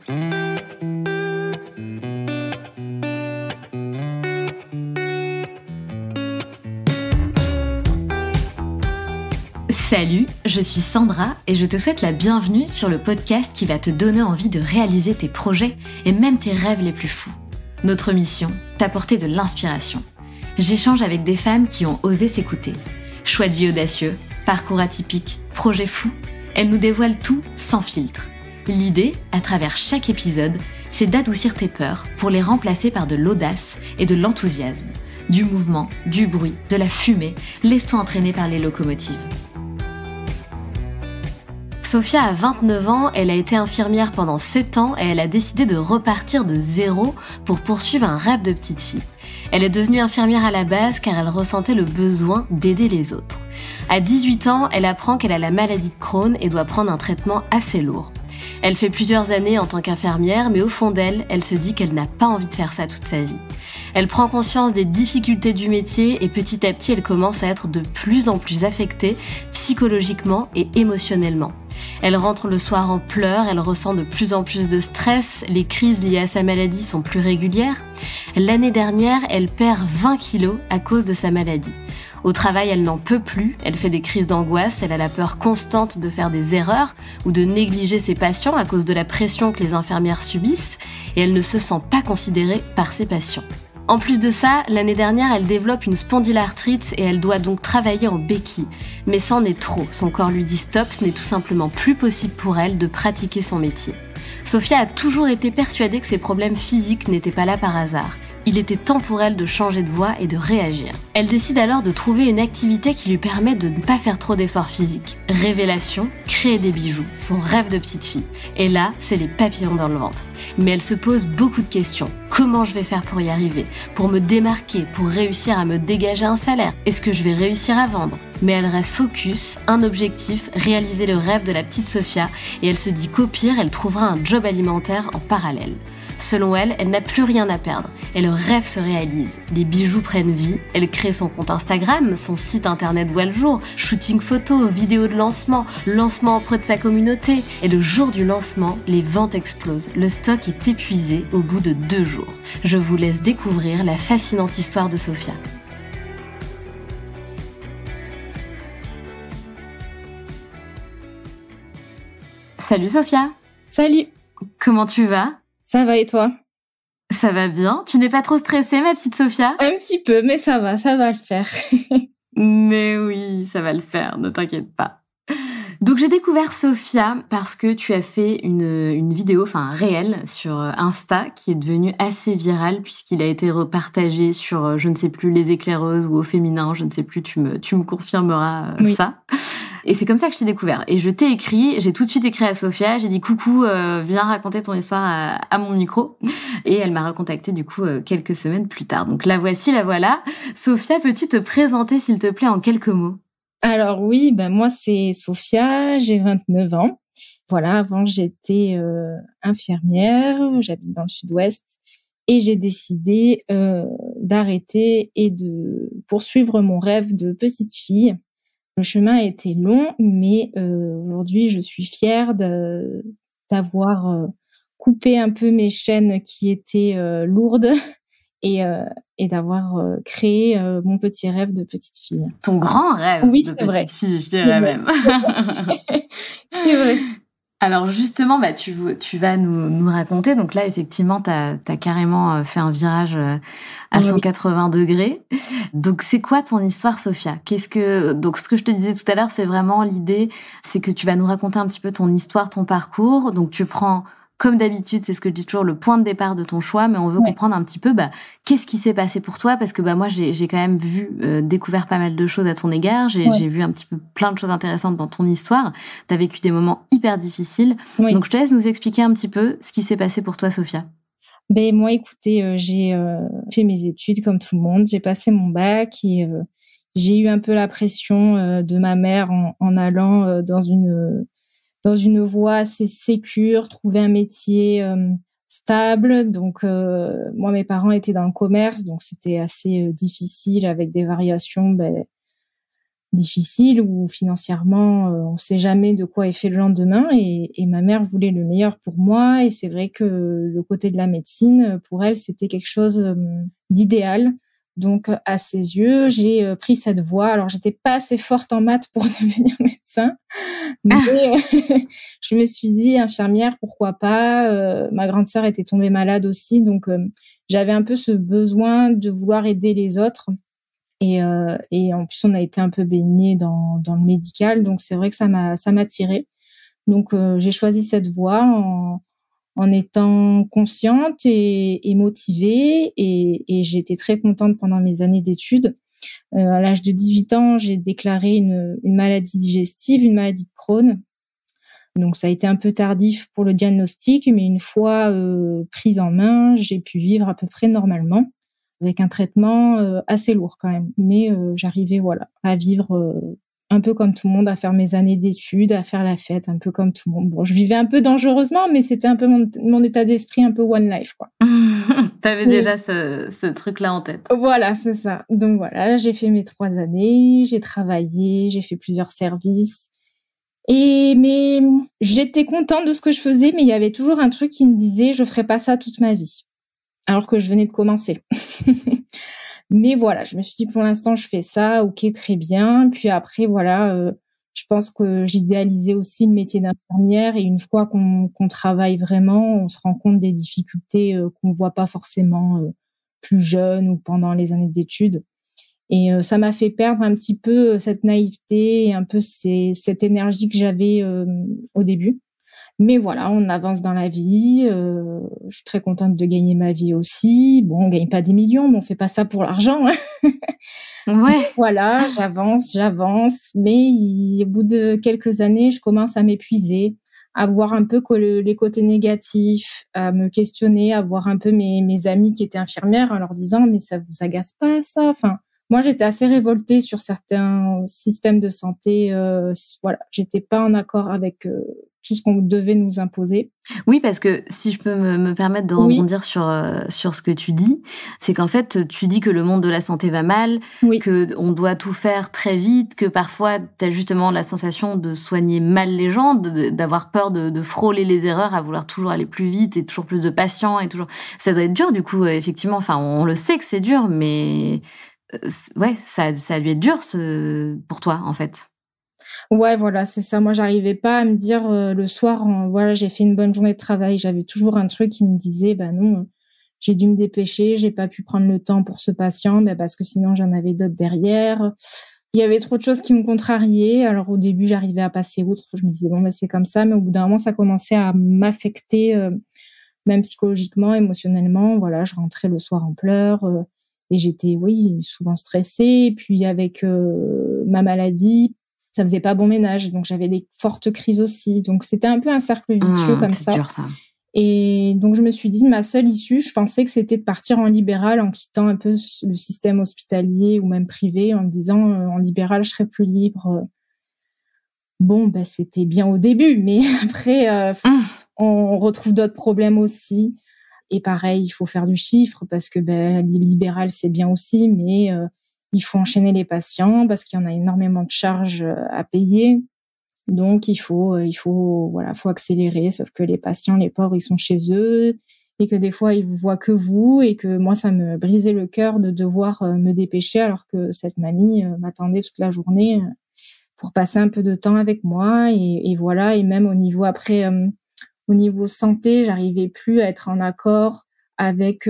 Salut, je suis Sandra et je te souhaite la bienvenue sur le podcast qui va te donner envie de réaliser tes projets et même tes rêves les plus fous. Notre mission, t'apporter de l'inspiration. J'échange avec des femmes qui ont osé s'écouter. Choix de vie audacieux, parcours atypique, projets fous, elles nous dévoilent tout sans filtre. L'idée, à travers chaque épisode, c'est d'adoucir tes peurs pour les remplacer par de l'audace et de l'enthousiasme. Du mouvement, du bruit, de la fumée, laisse-toi entraîner par les locomotives. Sophia a 29 ans, elle a été infirmière pendant 7 ans et elle a décidé de repartir de zéro pour poursuivre un rêve de petite fille. Elle est devenue infirmière à la base car elle ressentait le besoin d'aider les autres. À 18 ans, elle apprend qu'elle a la maladie de Crohn et doit prendre un traitement assez lourd. Elle fait plusieurs années en tant qu'infirmière, mais au fond d'elle, elle se dit qu'elle n'a pas envie de faire ça toute sa vie. Elle prend conscience des difficultés du métier et petit à petit, elle commence à être de plus en plus affectée psychologiquement et émotionnellement. Elle rentre le soir en pleurs, elle ressent de plus en plus de stress, les crises liées à sa maladie sont plus régulières. L'année dernière, elle perd 20 kilos à cause de sa maladie. Au travail, elle n'en peut plus, elle fait des crises d'angoisse, elle a la peur constante de faire des erreurs ou de négliger ses patients à cause de la pression que les infirmières subissent et elle ne se sent pas considérée par ses patients. En plus de ça, l'année dernière, elle développe une spondylarthrite et elle doit donc travailler en béquille. Mais c'en est trop, son corps lui dit stop, ce n'est tout simplement plus possible pour elle de pratiquer son métier. Sophia a toujours été persuadée que ses problèmes physiques n'étaient pas là par hasard. Il était temps pour elle de changer de voie et de réagir. Elle décide alors de trouver une activité qui lui permet de ne pas faire trop d'efforts physiques. Révélation, créer des bijoux, son rêve de petite fille. Et là, c'est les papillons dans le ventre. Mais elle se pose beaucoup de questions. Comment je vais faire pour y arriver? Pour me démarquer? Pour réussir à me dégager un salaire? Est-ce que je vais réussir à vendre? Mais elle reste focus, un objectif, réaliser le rêve de la petite Sophia, et elle se dit qu'au pire, elle trouvera un job alimentaire en parallèle. Selon elle, elle n'a plus rien à perdre et le rêve se réalise. Les bijoux prennent vie, elle crée son compte Instagram, son site internet voit le jour, shooting photos, vidéos de lancement auprès de sa communauté. Et le jour du lancement, les ventes explosent. Le stock est épuisé au bout de 2 jours. Je vous laisse découvrir la fascinante histoire de Sophia. Salut Sophia. Salut. Comment tu vas? Ça va et toi? Ça va bien. Tu n'es pas trop stressée, ma petite Sophia? Un petit peu, mais ça va le faire. Mais oui, ça va le faire, ne t'inquiète pas. Donc j'ai découvert Sophia parce que tu as fait une vidéo, enfin un réel sur Insta qui est devenu assez viral puisqu'il a été repartagé sur, je ne sais plus, Les Éclaireuses ou Au Féminin, je ne sais plus, tu me confirmeras oui. Ça. Et c'est comme ça que je t'ai découvert. Et je t'ai écrit, j'ai tout de suite écrit à Sophia, j'ai dit coucou, viens raconter ton histoire à mon micro. Et elle m'a recontacté du coup quelques semaines plus tard. Donc la voici, la voilà. Sophia, peux-tu te présenter s'il te plaît en quelques mots? Alors oui, moi c'est Sophia, j'ai 29 ans. Voilà, avant j'étais infirmière, j'habite dans le sud-ouest et j'ai décidé d'arrêter et de poursuivre mon rêve de petite fille. Le chemin a été long, mais aujourd'hui, je suis fière d'avoir coupé un peu mes chaînes qui étaient lourdes et d'avoir créé mon petit rêve de petite fille. Ton grand rêve oui, de c'est petite vrai. fille, je dirais même. C'est vrai. Alors justement, tu vas nous raconter. Donc là, effectivement, t'as carrément fait un virage à 180 degrés. Donc c'est quoi ton histoire, Sophia? Donc ce que je te disais tout à l'heure, c'est vraiment l'idée, c'est que tu vas nous raconter un petit peu ton histoire, ton parcours. Donc tu prends, comme d'habitude, c'est ce que je dis toujours, le point de départ de ton choix, mais on veut comprendre un petit peu qu'est-ce qui s'est passé pour toi, parce que moi j'ai quand même découvert pas mal de choses à ton égard, j'ai vu un petit peu plein de choses intéressantes dans ton histoire, t'as vécu des moments hyper difficiles, donc je te laisse nous expliquer un petit peu ce qui s'est passé pour toi, Sophia. Moi, écoutez, j'ai fait mes études comme tout le monde, j'ai passé mon bac et j'ai eu un peu la pression de ma mère en allant dans une voie assez sécure, trouver un métier stable. Donc, moi, mes parents étaient dans le commerce, donc c'était assez difficile avec des variations difficile où financièrement on sait jamais de quoi est fait le lendemain et ma mère voulait le meilleur pour moi et c'est vrai que le côté de la médecine pour elle c'était quelque chose d'idéal. Donc à ses yeux, j'ai pris cette voie. Alors j'étais pas assez forte en maths pour devenir médecin, mais je me suis dit infirmière, pourquoi pas. Ma grande sœur était tombée malade aussi, donc j'avais un peu ce besoin de vouloir aider les autres. Et en plus, on a été un peu baigné dans le médical, donc c'est vrai que ça m'a tirée. Donc j'ai choisi cette voie en étant consciente et motivée et j'ai été très contente pendant mes années d'études. À l'âge de 18 ans, j'ai déclaré une maladie digestive, une maladie de Crohn. Donc ça a été un peu tardif pour le diagnostic, mais une fois prise en main, j'ai pu vivre à peu près normalement, avec un traitement assez lourd quand même. Mais j'arrivais à vivre un peu comme tout le monde, à faire mes années d'études, à faire la fête, un peu comme tout le monde. Bon, je vivais un peu dangereusement, mais c'était un peu mon état d'esprit, un peu one life, quoi. T'avais déjà ce truc-là en tête. Voilà, c'est ça. Donc voilà, j'ai fait mes 3 années, j'ai travaillé, j'ai fait plusieurs services. Mais j'étais contente de ce que je faisais, mais il y avait toujours un truc qui me disait je ferai pas ça toute ma vie, alors que je venais de commencer. Mais voilà, je me suis dit pour l'instant je fais ça, ok, très bien. Puis après je pense que j'idéalisais aussi le métier d'infirmière et une fois qu'on travaille vraiment, on se rend compte des difficultés qu'on voit pas forcément plus jeune ou pendant les années d'études. Et ça m'a fait perdre un petit peu cette naïveté et un peu cette énergie que j'avais au début. Mais voilà, on avance dans la vie. Je suis très contente de gagner ma vie aussi. Bon, on gagne pas des millions, mais on fait pas ça pour l'argent. Hein. Ouais. Voilà, j'avance. Mais au bout de quelques années, je commence à m'épuiser, à voir un peu les côtés négatifs, à me questionner, à voir un peu mes amis qui étaient infirmières en leur disant « mais ça vous agace pas ça ?» Enfin, moi, j'étais assez révoltée sur certains systèmes de santé. J'étais pas en accord avec tout ce qu'on devait nous imposer. Oui, parce que si je peux me permettre de rebondir sur ce que tu dis, c'est qu'en fait, tu dis que le monde de la santé va mal, que on doit tout faire très vite, que parfois, tu as justement la sensation de soigner mal les gens, d'avoir peur de frôler les erreurs, à vouloir toujours aller plus vite et toujours plus de patients et toujours. Ça doit être dur, du coup, effectivement. Enfin, on le sait que c'est dur, mais ouais, ça a dû être dur pour toi, en fait. Ouais, voilà, c'est ça. Moi, j'arrivais pas à me dire le soir, j'ai fait une bonne journée de travail. J'avais toujours un truc qui me disait, non, j'ai dû me dépêcher, j'ai pas pu prendre le temps pour ce patient, parce que sinon j'en avais d'autres derrière. Il y avait trop de choses qui me contrariaient. Alors au début, j'arrivais à passer outre. Je me disais c'est comme ça, mais au bout d'un moment, ça commençait à m'affecter, même psychologiquement, émotionnellement. Voilà, je rentrais le soir en pleurs et j'étais, souvent stressée. Et puis avec ma maladie, ça faisait pas bon ménage, donc j'avais des fortes crises aussi. Donc c'était un peu un cercle vicieux comme ça. C'est dur, ça. Et donc je me suis dit, ma seule issue, je pensais que c'était de partir en libéral en quittant un peu le système hospitalier ou même privé, en me disant en libéral je serais plus libre. Bon, c'était bien au début, mais après on retrouve d'autres problèmes aussi. Et pareil, il faut faire du chiffre parce que libéral c'est bien aussi, mais il faut enchaîner les patients parce qu'il y en a énormément de charges à payer. Donc il faut accélérer. Sauf que les patients, les pauvres, ils sont chez eux et que des fois ils vous voient que vous et que moi ça me brisait le cœur de devoir me dépêcher alors que cette mamie m'attendait toute la journée pour passer un peu de temps avec moi et voilà. Et même au niveau après, au niveau santé, j'arrivais plus à être en accord avec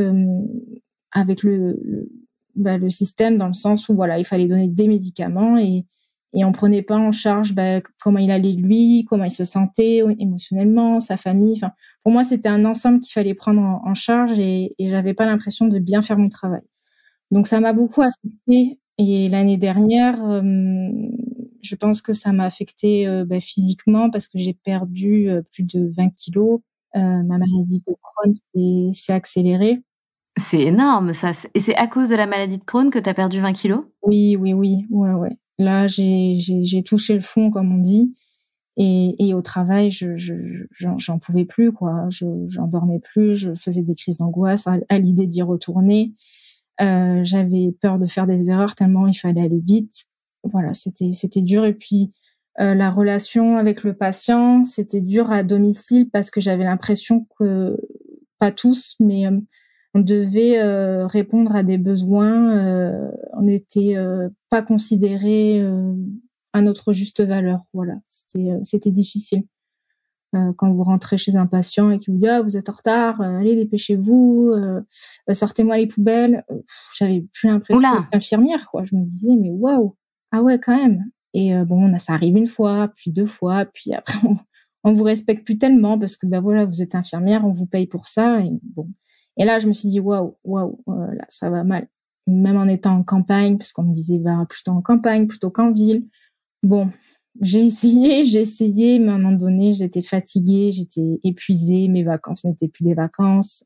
le système dans le sens où il fallait donner des médicaments et on prenait pas en charge comment il allait lui, comment il se sentait émotionnellement, sa famille. Enfin, pour moi, c'était un ensemble qu'il fallait prendre en charge et j'avais pas l'impression de bien faire mon travail. Donc ça m'a beaucoup affectée et l'année dernière, je pense que ça m'a affectée physiquement parce que j'ai perdu plus de 20 kilos. Ma maladie de Crohn s'est accélérée. C'est énorme ça. Et c'est à cause de la maladie de Crohn que tu as perdu 20 kilos ? Oui. Ouais. Là, j'ai touché le fond, comme on dit. Et au travail, j'en pouvais plus, quoi. J'en dormais plus. Je faisais des crises d'angoisse à l'idée d'y retourner. J'avais peur de faire des erreurs tellement il fallait aller vite. voilà, c'était dur. Et puis la relation avec le patient, c'était dur à domicile parce que j'avais l'impression que, pas tous, mais on devait répondre à des besoins. On n'était pas considérés à notre juste valeur. Voilà, c'était difficile. Quand vous rentrez chez un patient et qu'il vous dit vous êtes en retard, allez dépêchez-vous, sortez-moi les poubelles. J'avais plus l'impression d'être infirmière, quoi. Je me disais mais waouh, ah ouais quand même. Et bon, ça arrive une fois, puis 2 fois, puis après on vous respecte plus tellement parce que voilà, vous êtes infirmière, on vous paye pour ça. Et bon, et là je me suis dit waouh, là ça va mal. Même en étant en campagne, parce qu'on me disait plutôt en campagne plutôt qu'en ville. Bon, j'ai essayé, mais à un moment donné, j'étais fatiguée, j'étais épuisée, mes vacances n'étaient plus des vacances.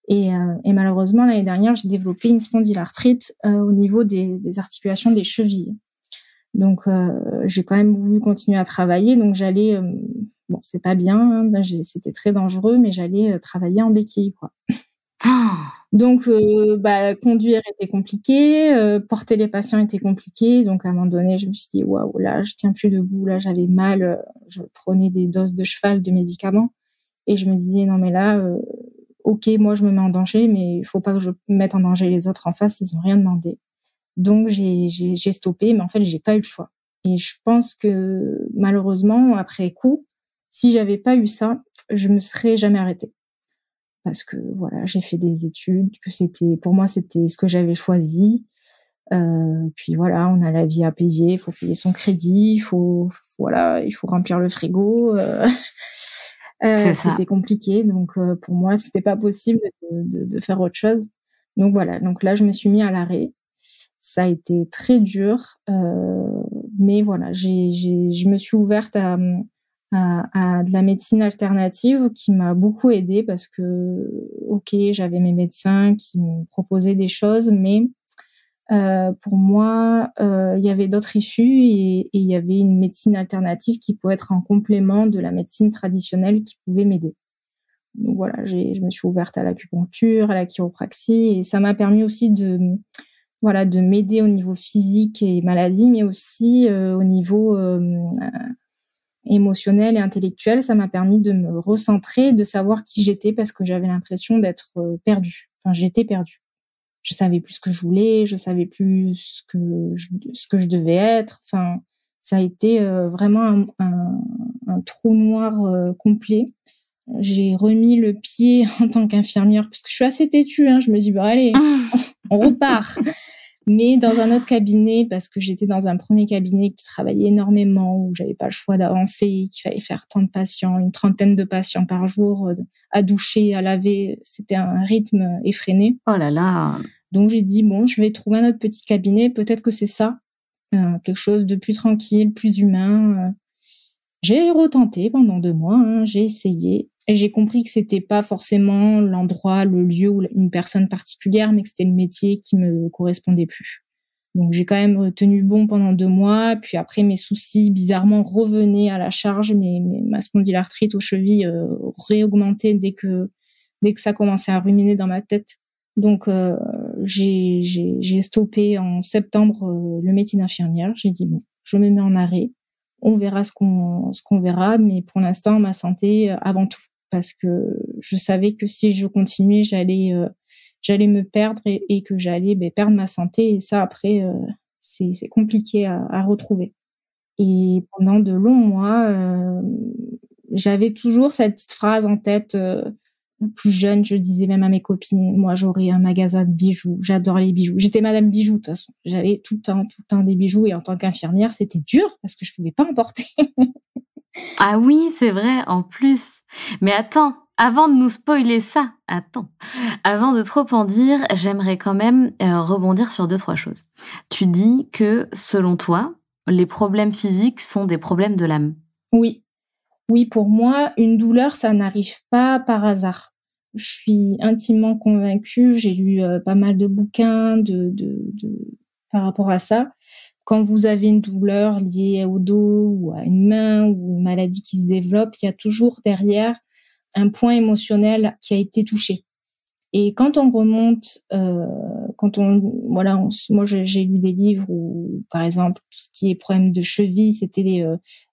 Et malheureusement, l'année dernière, j'ai développé une spondylarthrite au niveau des articulations des chevilles. Donc, j'ai quand même voulu continuer à travailler. Donc, j'allais... bon, c'est pas bien, hein, c'était très dangereux, mais j'allais travailler en béquille, quoi. Donc, conduire était compliqué, porter les patients était compliqué. Donc, à un moment donné, je me suis dit, waouh, là, je tiens plus debout. Là, j'avais mal. Je prenais des doses de cheval de médicaments. Et je me disais, non, mais là, ok, moi, je me mets en danger, mais il faut pas que je mette en danger les autres en face. Ils ont rien demandé. Donc, j'ai stoppé, mais en fait, j'ai pas eu le choix. Et je pense que, malheureusement, après coup, si j'avais pas eu ça, je me serais jamais arrêtée. Parce que voilà, j'ai fait des études, pour moi c'était ce que j'avais choisi. Puis voilà, on a la vie à payer, il faut payer son crédit, il faut remplir le frigo. C'était compliqué, donc pour moi c'était pas possible de faire autre chose. Donc voilà, donc là je me suis mis à l'arrêt. Ça a été très dur, mais voilà, je me suis ouverte à de la médecine alternative qui m'a beaucoup aidée parce que, ok, j'avais mes médecins qui me proposaient des choses, mais pour moi, il y avait d'autres issues et il y avait une médecine alternative qui pouvait être en complément de la médecine traditionnelle qui pouvait m'aider. Donc voilà, je me suis ouverte à l'acupuncture, à la chiropraxie et ça m'a permis aussi de m'aider au niveau physique et maladie, mais aussi au niveau émotionnel et intellectuel. Ça m'a permis de me recentrer, de savoir qui j'étais parce que j'avais l'impression d'être perdue. Enfin, j'étais perdue. Je savais plus ce que je voulais, je savais plus ce que je devais être. Enfin, ça a été vraiment un trou noir complet. J'ai remis le pied en tant qu'infirmière parce que je suis assez têtue, hein. Je me dis allez, on repart. Mais dans un autre cabinet, parce que j'étais dans un premier cabinet qui travaillait énormément, où j'avais pas le choix d'avancer, qu'il fallait faire tant de patients, une trentaine de patients par jour, à doucher, à laver. C'était un rythme effréné. Oh là là. Donc j'ai dit, bon, je vais trouver un autre petit cabinet. Peut-être que c'est ça. Quelque chose de plus tranquille, plus humain. J'ai retenté pendant 2 mois, hein, j'ai essayé. Et j'ai compris que c'était pas forcément l'endroit, le lieu ou une personne particulière, mais que c'était le métier qui me correspondait plus. Donc j'ai quand même tenu bon pendant 2 mois, puis après mes soucis bizarrement revenaient à la charge, mais ma spondylarthrite aux chevilles réaugmentait dès que ça commençait à ruminer dans ma tête. Donc j'ai stoppé en septembre le métier d'infirmière. J'ai dit bon, je me mets en arrêt. On verra ce qu'on verra, mais pour l'instant ma santé avant tout, parce que je savais que si je continuais, j'allais me perdre et que j'allais perdre ma santé, et ça après c'est compliqué à retrouver. Et pendant de longs mois, j'avais toujours cette petite phrase en tête. Plus jeune, je disais même à mes copines, moi j'aurais un magasin de bijoux, j'adore les bijoux. J'étais madame bijoux de toute façon. J'avais tout le temps des bijoux, et en tant qu'infirmière, c'était dur parce que je pouvais pas en porter. Ah oui, c'est vrai, en plus. Mais attends, avant de nous spoiler ça, avant de trop en dire, j'aimerais quand même rebondir sur 2-3 choses. Tu dis que, selon toi, les problèmes physiques sont des problèmes de l'âme. Oui, pour moi, une douleur, ça n'arrive pas par hasard. Je suis intimement convaincue, j'ai lu pas mal de bouquins par rapport à ça. Quand vous avez une douleur liée au dos ou à une main ou une maladie qui se développe, il y a toujours derrière un point émotionnel qui a été touché. Et quand on remonte moi j'ai lu des livres où, par exemple, tout ce qui est problème de cheville, c'était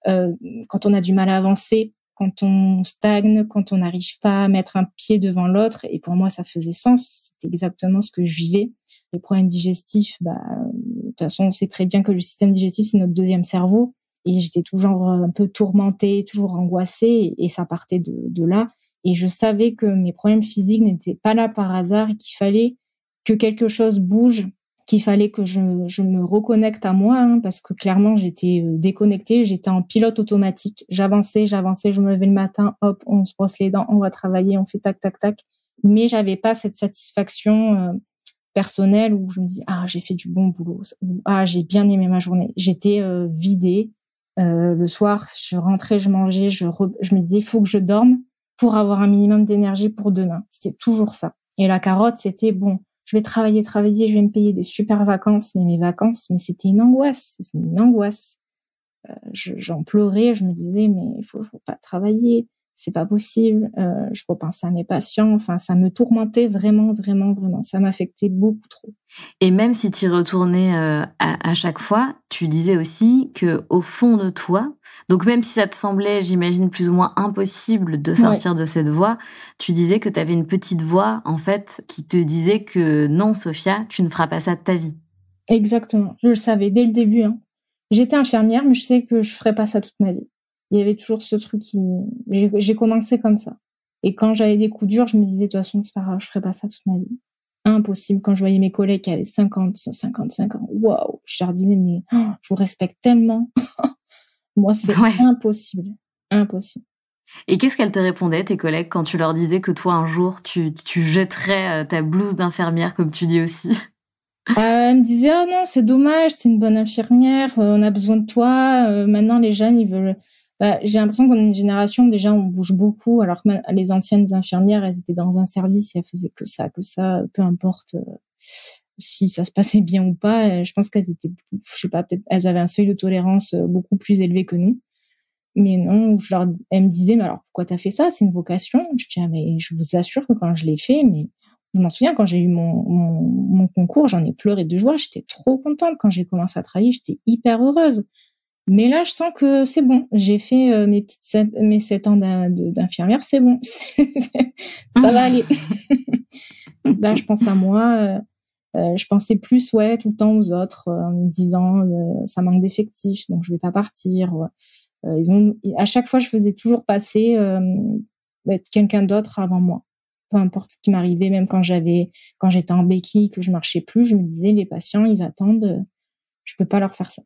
quand on a du mal à avancer, quand on stagne, quand on n'arrive pas à mettre un pied devant l'autre. Et pour moi, ça faisait sens. C'était exactement ce que je vivais. Les problèmes digestifs, de toute façon, on sait très bien que le système digestif, c'est notre deuxième cerveau. Et j'étais toujours un peu tourmentée, toujours angoissée, et ça partait de là. Et je savais que mes problèmes physiques n'étaient pas là par hasard et qu'il fallait que quelque chose bouge, qu'il fallait que je me reconnecte à moi, hein, parce que clairement, j'étais déconnectée, j'étais en pilote automatique. J'avançais, je me levais le matin, hop, on se brosse les dents, on va travailler, on fait tac, tac, tac. Mais j'avais pas cette satisfaction personnelle où je me dis, ah, j'ai fait du bon boulot, ou, ah, j'ai bien aimé ma journée. J'étais vidée. Le soir, je rentrais, je mangeais, je me disais, il faut que je dorme pour avoir un minimum d'énergie pour demain. C'était toujours ça. Et la carotte, c'était bon, je vais travailler, je vais me payer des super vacances, mais mes vacances, mais c'était une angoisse. J'en pleurais, je me disais, mais il faut pas travailler, c'est pas possible. Je repensais à mes patients, enfin, ça me tourmentait vraiment, vraiment, vraiment. Ça m'affectait beaucoup trop. Et même si tu y retournais à chaque fois, tu disais aussi que au fond de toi, donc même si ça te semblait, j'imagine, plus ou moins impossible de sortir de cette voie, tu disais que tu avais une petite voix, en fait, qui te disait que non, Sophia, tu ne feras pas ça de ta vie. Exactement, je le savais dès le début. Hein. J'étais infirmière, mais je sais que je ferais pas ça toute ma vie. Il y avait toujours ce truc qui... J'ai commencé comme ça. Et quand j'avais des coups durs, je me disais, de toute façon, c'est pas grave, je ferais pas ça toute ma vie. Impossible. Quand je voyais mes collègues qui avaient 50, 55 ans, waouh, je leur disais, mais je vous respecte tellement. Moi, c'est impossible. Impossible. Et qu'est-ce qu'elles te répondaient, tes collègues, quand tu leur disais que toi, un jour, tu jetterais ta blouse d'infirmière, comme tu dis aussi? Elle me disait, oh non, c'est dommage, t'es une bonne infirmière, on a besoin de toi. Maintenant, les jeunes, ils veulent... j'ai l'impression qu'on est une génération, déjà, on bouge beaucoup, alors que les anciennes infirmières, elles étaient dans un service et elles faisaient que ça, peu importe si ça se passait bien ou pas. Je pense qu'elles étaient, je sais pas, peut-être, elles avaient un seuil de tolérance beaucoup plus élevé que nous. Mais non, elles me disaient, mais alors pourquoi t'as fait ça? C'est une vocation. Je dis, ah, mais je vous assure que quand je l'ai fait, mais je m'en souviens, quand j'ai eu mon concours, j'en ai pleuré de joie. J'étais trop contente. Quand j'ai commencé à travailler, j'étais hyper heureuse. Mais là, je sens que c'est bon. J'ai fait mes 7 ans d'infirmière, c'est bon. Ça va aller. Là, je pense à moi. Je pensais plus, tout le temps aux autres, en me disant, ça manque d'effectifs, donc je vais pas partir. À chaque fois, je faisais toujours passer quelqu'un d'autre avant moi. Peu importe ce qui m'arrivait, même quand j'étais en béquille, que je marchais plus, je me disais, les patients, ils attendent, je peux pas leur faire ça.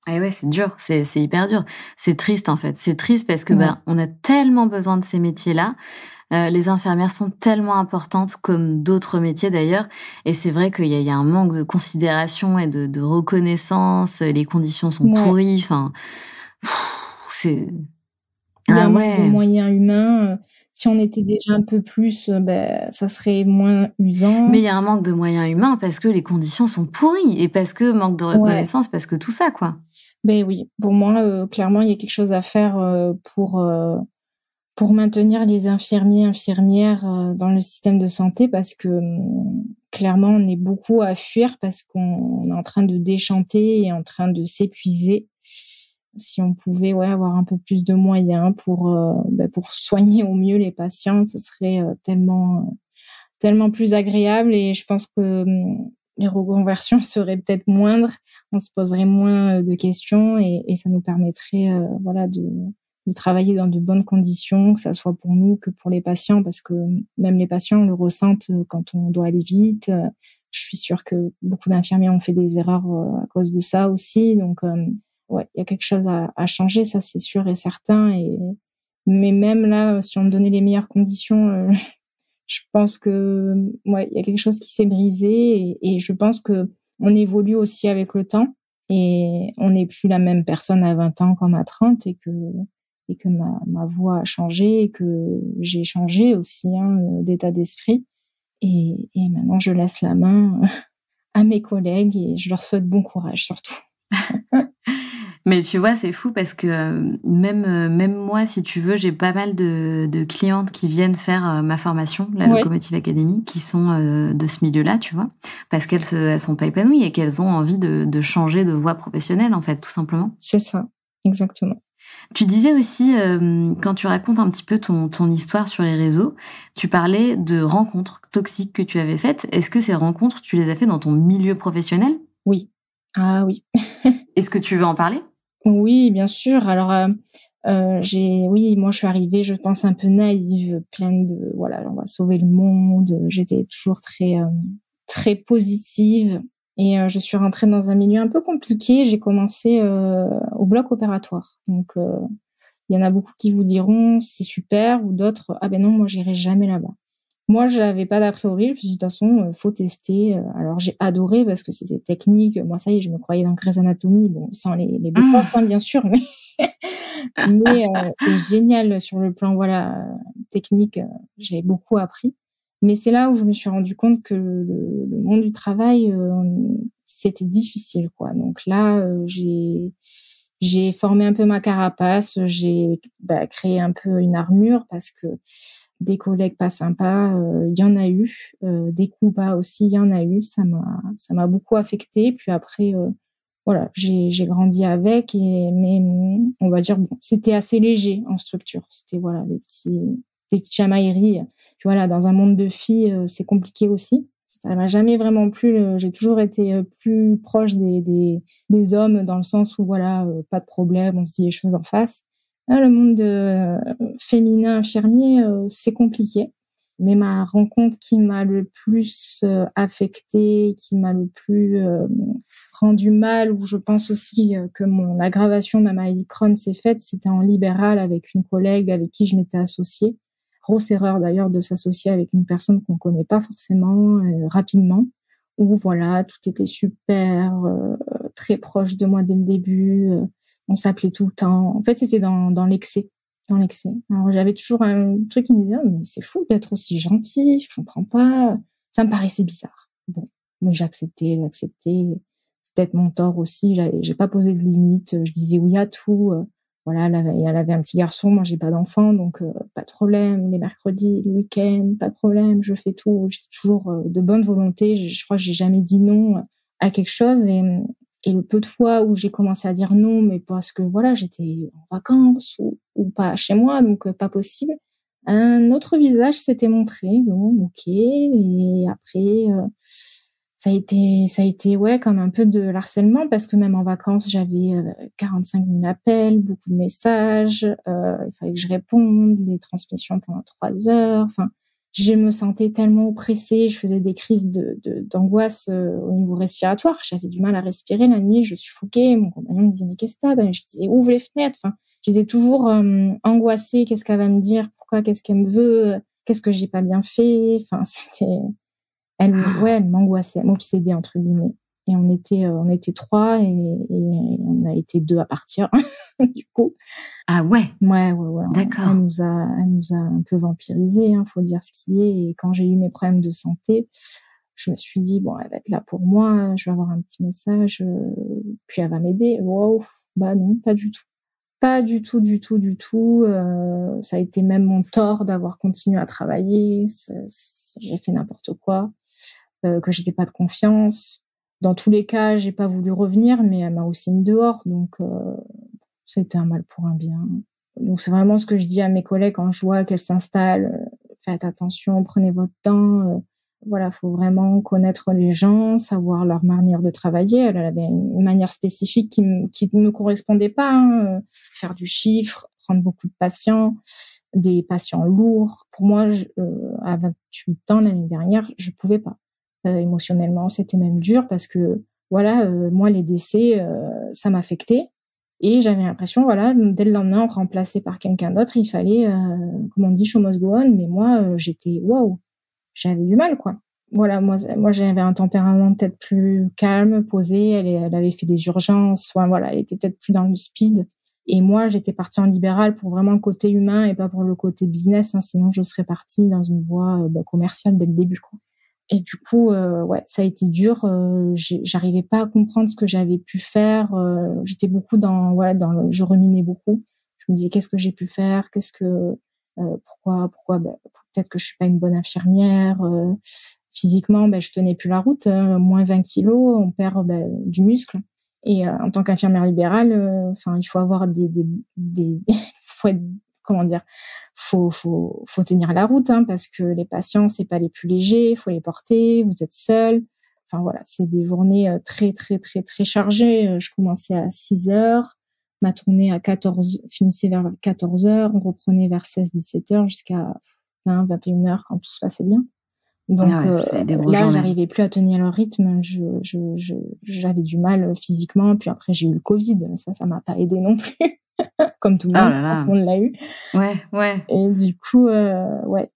Ah ouais, c'est dur, c'est hyper dur. C'est triste, en fait. C'est triste parce que, on a tellement besoin de ces métiers-là. Les infirmières sont tellement importantes, comme d'autres métiers d'ailleurs, et c'est vrai qu'il y a un manque de considération et de reconnaissance. Les conditions sont pourries. Enfin, c'est... Il y a un manque de moyens humains. Si on était déjà un peu plus, ça serait moins usant. Mais il y a un manque de moyens humains parce que les conditions sont pourries et parce que manque de reconnaissance, parce que tout ça, quoi. Ben oui, pour moi, clairement, il y a quelque chose à faire pour maintenir les infirmières dans le système de santé, parce que clairement, on est beaucoup à fuir parce qu'on est en train de déchanter et en train de s'épuiser. Si on pouvait avoir un peu plus de moyens pour soigner au mieux les patients, ce serait tellement plus agréable, et je pense que les reconversions seraient peut-être moindres, on se poserait moins de questions, et ça nous permettrait de travailler dans de bonnes conditions, que ça soit pour nous que pour les patients, parce que même les patients le ressentent quand on doit aller vite. Je suis sûre que beaucoup d'infirmiers ont fait des erreurs à cause de ça aussi, donc il y a quelque chose à changer, ça c'est sûr et certain. Mais même là, si on me donnait les meilleures conditions, je pense que il y a quelque chose qui s'est brisé, et je pense que on évolue aussi avec le temps, et on n'est plus la même personne à 20 ans comme à 30, et que ma voix a changé, et que j'ai changé aussi d'état d'esprit, et maintenant je laisse la main à mes collègues et je leur souhaite bon courage surtout. Mais tu vois, c'est fou parce que même moi, si tu veux, j'ai pas mal de clientes qui viennent faire ma formation, la Ouais, Locomotive Academy, qui sont de ce milieu-là, tu vois, parce elles sont pas épanouies et qu'elles ont envie de changer de voie professionnelle, en fait, tout simplement. c'est ça, exactement. Tu disais aussi, quand tu racontes un petit peu ton histoire sur les réseaux, tu parlais de rencontres toxiques que tu avais faites. Est-ce que ces rencontres, tu les as fait dans ton milieu professionnel? Oui. Ah oui. Est-ce que tu veux en parler? Oui, bien sûr. Alors, oui, moi, je suis arrivée, je pense, un peu naïve, pleine de, voilà, on va sauver le monde. J'étais toujours très positive. Et je suis rentrée dans un milieu un peu compliqué. J'ai commencé au bloc opératoire. Donc, il y en a beaucoup qui vous diront c'est super, ou d'autres ah ben non, moi, j'irai jamais là-bas. Moi, j'avais pas d'a priori. Je me suis dit, de toute façon, faut tester. Alors, j'ai adoré parce que c'était technique. Moi, ça y est, je me croyais dans Grey's Anatomy. Bon, sans les beaux gosses, hein, bien sûr, mais et génial sur le plan, voilà, technique. J'ai beaucoup appris. Mais c'est là où je me suis rendu compte que le monde du travail, c'était difficile, quoi. Donc là, j'ai formé un peu ma carapace. J'ai créé un peu une armure parce que des collègues pas sympas, il y en a eu, des coups bas aussi, il y en a eu. Ça m'a beaucoup affectée. Puis après, voilà, j'ai grandi avec mais on va dire, bon, c'était assez léger en structure. C'était, voilà, des petites chamailleries. Puis voilà, dans un monde de filles, c'est compliqué aussi. Ça m'a jamais vraiment plu. J'ai toujours été plus proche des hommes dans le sens où, voilà, pas de problème, on se dit les choses en face. Là, le monde féminin infirmier, c'est compliqué. Mais ma rencontre qui m'a le plus affectée, qui m'a le plus rendu mal, où je pense aussi que mon aggravation de ma maladie de Crohn s'est faite, c'était en libéral avec une collègue avec qui je m'étais associée. Grosse erreur d'ailleurs de s'associer avec une personne qu'on connaît pas forcément rapidement, où voilà, tout était super, très proche de moi dès le début, on s'appelait tout le temps. En fait, c'était dans l'excès. Dans l'excès. Alors, j'avais toujours un truc qui me disait, oh, mais c'est fou d'être aussi gentil, je comprends pas. Ça me paraissait bizarre. Bon, mais j'acceptais. C'est peut-être mon tort aussi. J'ai pas posé de limite. Je disais oui à tout. Voilà, elle avait un petit garçon, moi j'ai pas d'enfant, donc pas de problème. Les mercredis, le week-end, pas de problème. Je fais tout. J'étais toujours de bonne volonté. Je crois que j'ai jamais dit non à quelque chose. Et le peu de fois où j'ai commencé à dire non, mais parce que voilà, j'étais en vacances ou pas chez moi, donc pas possible, un autre visage s'était montré. Bon, ok. Et après, ça a été ouais, comme un peu de harcèlement parce que même en vacances, j'avais 45 000 appels, beaucoup de messages, il fallait que je réponde, des transmissions pendant 3 heures. Enfin, je me sentais tellement oppressée, je faisais des crises d'angoisse au niveau respiratoire. J'avais du mal à respirer la nuit, je suffoquais. Mon compagnon me disait mais qu'est-ce que t'as? Je disais ouvre les fenêtres. Enfin, j'étais toujours angoissée. Qu'est-ce qu'elle va me dire? Pourquoi? Qu'est-ce qu'elle me veut? Qu'est-ce que j'ai pas bien fait? Enfin, elle m'angoissait, elle m'obsédait entre guillemets. Et on était 3 et on a été 2 à partir du coup. Ah ouais, Ouais. d'accord. Elle nous a un peu vampirisé, hein, faut dire ce qui est. Et quand j'ai eu mes problèmes de santé, je me suis dit bon, elle va être là pour moi, je vais avoir un petit message, puis elle va m'aider. Wow, bah non, pas du tout. Pas du tout, du tout, du tout. Ça a été même mon tort d'avoir continué à travailler. J'ai fait n'importe quoi, que j'étais pas de confiance. Dans tous les cas, j'ai pas voulu revenir, mais elle m'a aussi mis dehors. Donc, ça a été un mal pour un bien. Donc, c'est vraiment ce que je dis à mes collègues quand je vois qu'elles s'installent. Faites attention, prenez votre temps. Voilà, faut vraiment connaître les gens, savoir leur manière de travailler. Elle avait une manière spécifique qui ne me correspondait pas, hein. Faire du chiffre, prendre beaucoup de patients, des patients lourds. Pour moi, à 28 ans, l'année dernière, je pouvais pas. Émotionnellement, c'était même dur parce que, voilà, moi, les décès, ça m'affectait. Et j'avais l'impression, voilà, dès le lendemain, remplacé par quelqu'un d'autre, il fallait, comme on dit, show must go on. Mais moi, j'étais, waouh, j'avais du mal, quoi. Voilà, moi, j'avais un tempérament peut-être plus calme, posé. Elle avait fait des urgences. Enfin, voilà, elle était peut-être plus dans le speed. Et moi, j'étais partie en libéral pour vraiment le côté humain et pas pour le côté business, hein, sinon je serais partie dans une voie commerciale dès le début, quoi. Et du coup, ouais, ça a été dur. J'arrivais pas à comprendre ce que j'avais pu faire. J'étais beaucoup je ruminais beaucoup. Je me disais qu'est-ce que j'ai pu faire, pourquoi, peut-être que je suis pas une bonne infirmière. Physiquement, je tenais plus la route. Moins 20 kilos, on perd du muscle. Et en tant qu'infirmière libérale, il faut avoir faut être, comment dire, faut tenir la route, hein, parce que les patients, c'est pas les plus légers, faut les porter, vous êtes seul. Enfin voilà, c'est des journées très très très très chargées. Je commençais à 6h, ma tournée finissait vers 14h, on reprenait vers 16-17h jusqu'à 20-21h quand tout se passait bien. Donc c'est des grosses là, journées. j'arrivais plus à tenir le rythme. J'avais du mal physiquement. Puis après, j'ai eu le Covid. Ça m'a pas aidé non plus, comme tout le monde. Tout le monde l'a eu. Ouais. Et du coup,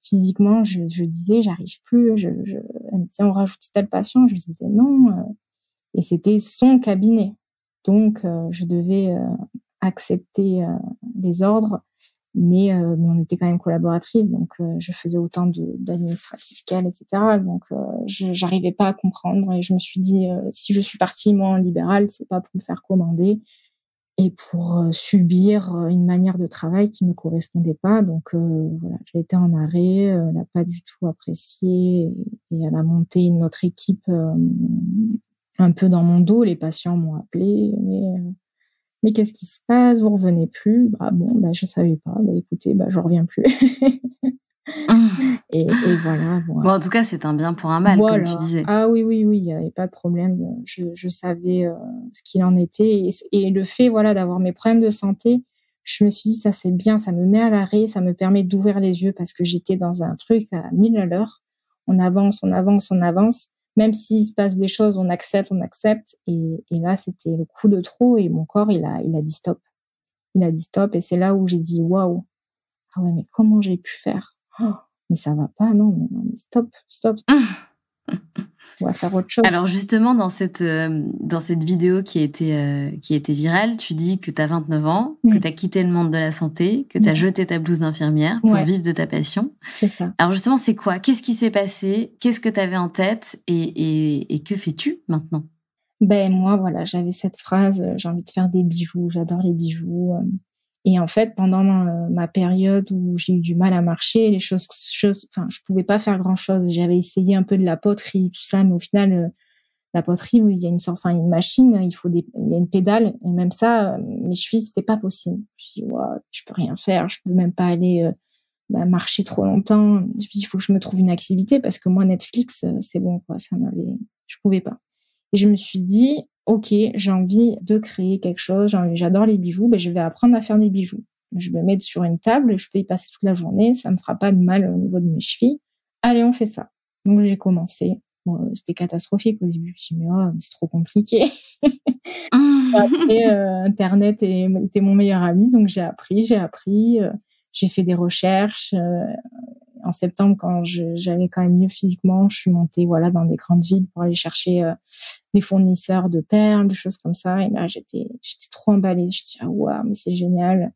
physiquement, je disais, j'arrive plus. Elle me disait, on rajoute tel patient. Je lui disais non. Et c'était son cabinet. Donc, je devais accepter les ordres. Mais on était quand même collaboratrices, donc je faisais autant d'administratif qu'elle, etc. Donc j'arrivais pas à comprendre et je me suis dit si je suis partie moi en libéral, c'est pas pour me faire commander et pour subir une manière de travail qui me correspondait pas. Donc voilà, j'ai été en arrêt, elle a pas du tout apprécié et elle a monté une autre équipe un peu dans mon dos. Les patients m'ont appelé, mais qu'est-ce qui se passe? Vous revenez plus? Je savais pas. Écoutez, je reviens plus. et voilà. Bon, en tout cas, c'est un bien pour un mal, comme tu disais. Ah oui, il y avait pas de problème. Je savais ce qu'il en était. Et le fait, d'avoir mes problèmes de santé, je me suis dit, ça c'est bien, ça me met à l'arrêt, ça me permet d'ouvrir les yeux parce que j'étais dans un truc à 1000 à l'heure. On avance. Même s'il se passe des choses, on accepte. Et là, c'était le coup de trop et mon corps, il a dit stop. Il a dit stop et c'est là où j'ai dit waouh. Ah ouais, mais comment j'ai pu faire? Mais ça va pas, non, mais stop. On va faire autre chose. Alors justement, dans cette vidéo qui a été virale, tu dis que tu as 29 ans, que tu as quitté le monde de la santé, que tu as jeté ta blouse d'infirmière pour vivre de ta passion. C'est ça. Alors justement, c'est quoi? Qu'est-ce qui s'est passé? Qu'est-ce que tu avais en tête? Et que fais-tu maintenant? Moi, j'avais cette phrase, j'ai envie de faire des bijoux, j'adore les bijoux. Et en fait, pendant ma période où j'ai eu du mal à marcher, je pouvais pas faire grand-chose. J'avais essayé un peu de la poterie, tout ça, mais au final, la poterie, où il y a une machine, il y a une pédale, et même ça, mes chevilles, c'était pas possible. Je me dis, je peux rien faire, je peux même pas aller marcher trop longtemps. Je me dis, il faut que je me trouve une activité parce que moi, Netflix, c'est bon, quoi, je pouvais pas. Et je me suis dit, ok, j'ai envie de créer quelque chose, j'adore les bijoux, je vais apprendre à faire des bijoux. Je vais me mettre sur une table, je peux y passer toute la journée, ça me fera pas de mal au niveau de mes chevilles. Allez, on fait ça. Donc j'ai commencé. C'était catastrophique au début, je me suis dit, mais c'est trop compliqué. Après, Internet était mon meilleur ami, donc j'ai appris, j'ai fait des recherches. En septembre, quand j'allais quand même mieux physiquement, je suis montée dans des grandes villes pour aller chercher des fournisseurs de perles, des choses comme ça. Et là, j'étais trop emballée. Je me suis dit, mais c'est génial.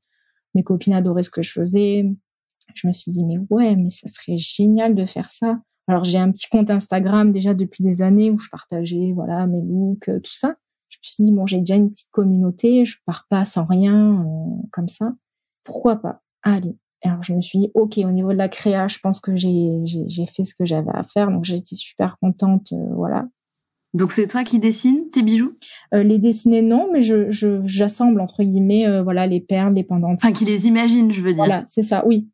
Mes copines adoraient ce que je faisais. Je me suis dit, mais ça serait génial de faire ça. Alors, j'ai un petit compte Instagram déjà depuis des années où je partageais mes looks, tout ça. Je me suis dit, j'ai déjà une petite communauté, je pars pas sans rien, comme ça. Pourquoi pas? Allez. Alors, je me suis dit, ok, au niveau de la créa, je pense que j'ai fait ce que j'avais à faire. Donc, j'ai été super contente, voilà. Donc, c'est toi qui dessines tes bijoux? Les dessiner, non, mais j'assemble, entre guillemets, les perles, les pendentifs. Enfin, qui les imagine, je veux dire. Voilà, c'est ça, oui.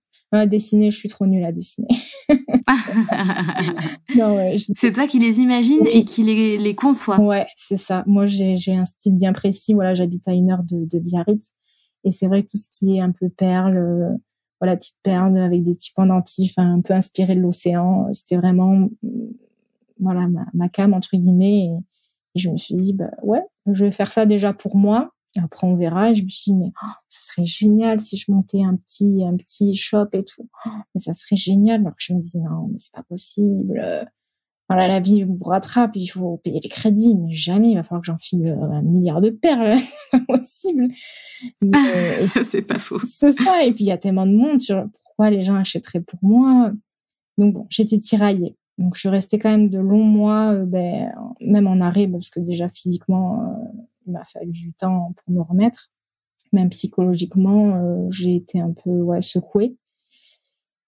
Dessiner, je suis trop nulle à dessiner. Non, c'est toi qui les imagines et qui les conçois. Ouais, c'est ça. Moi, j'ai un style bien précis. J'habite à 1 heure de Biarritz. Et c'est vrai que tout ce qui est un peu perles, petite perle avec des petits pendentifs un peu inspirés de l'océan, c'était vraiment ma came, entre guillemets. Et je me suis dit, je vais faire ça déjà pour moi. Et après, on verra. Et je me suis dit, mais ça serait génial si je montais un petit shop et tout. Mais ça serait génial. Alors que je me dis, non, mais c'est pas possible. La vie vous rattrape, il faut payer les crédits, mais jamais il va falloir que j'enfile 1 milliard de perles. C'est pas possible. Mais, ça, c'est pas faux. C'est ça. Et puis, il y a tellement de monde sur pourquoi les gens achèteraient pour moi. Donc bon, j'étais tiraillée. Donc, je suis restée quand même de longs mois, même en arrêt, parce que déjà physiquement, il m'a fallu du temps pour me remettre. Même psychologiquement, j'ai été un peu secouée.